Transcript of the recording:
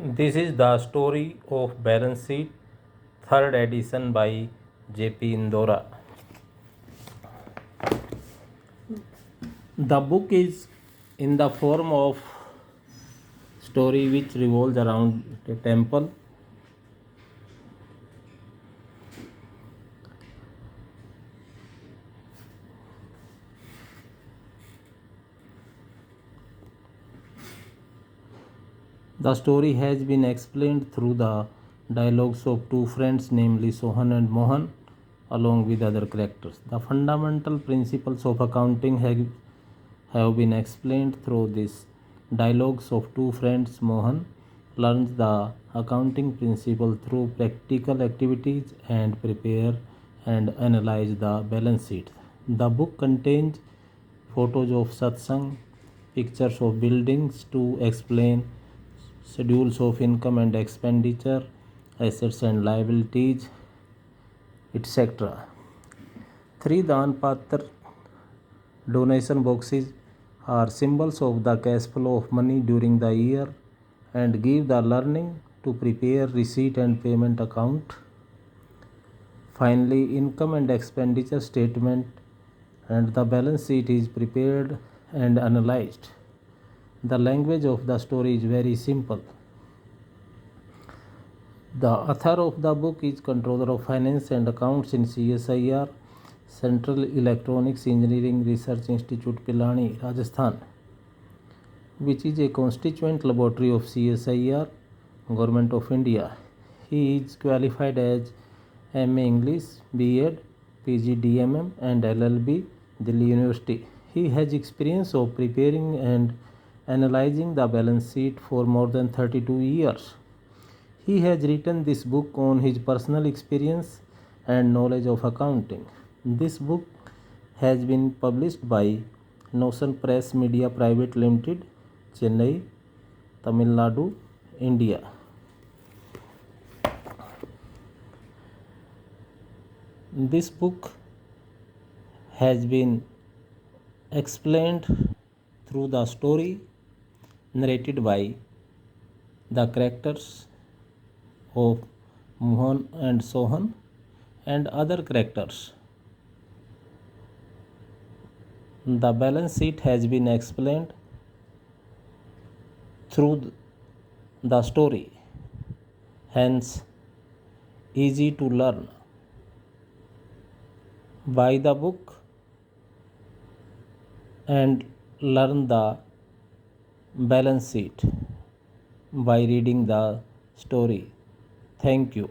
This is the story of balance sheet, third edition by J.P. Indora. The book is in the form of story which revolves around a temple. The story has been explained through the dialogues of two friends, namely Sohan and Mohan, along with other characters. The fundamental principles of accounting have been explained through these dialogues of two friends. Mohan learns the accounting principle through practical activities and prepare and analyze the balance sheet. The book contains photos of satsang, pictures of buildings to explain schedules of income and expenditure, assets and liabilities, etc. 3 Dan Patra donation boxes are symbols of the cash flow of money during the year and give the learning to prepare receipt and payment account. Finally, income and expenditure statement and the balance sheet is prepared and analyzed. The language of the story is very simple. The author of the book is Controller of Finance and Accounts in CSIR, Central Electronics Engineering Research Institute, Pilani, Rajasthan, which is a constituent laboratory of CSIR, Government of India. He is qualified as MA English, B.Ed, PG DMM and LLB, Delhi University. He has experience of preparing and analyzing the balance sheet for more than 32 years. He has written this book on his personal experience and knowledge of accounting. This book has been published by Notion Press Media Private Limited, Chennai, Tamil Nadu, India. This book has been explained through the story narrated by the characters of Mohan and Sohan and other characters. The balance sheet has been explained through the story, hence easy to learn. Buy the book and learn the balance sheet by reading the story. Thank you.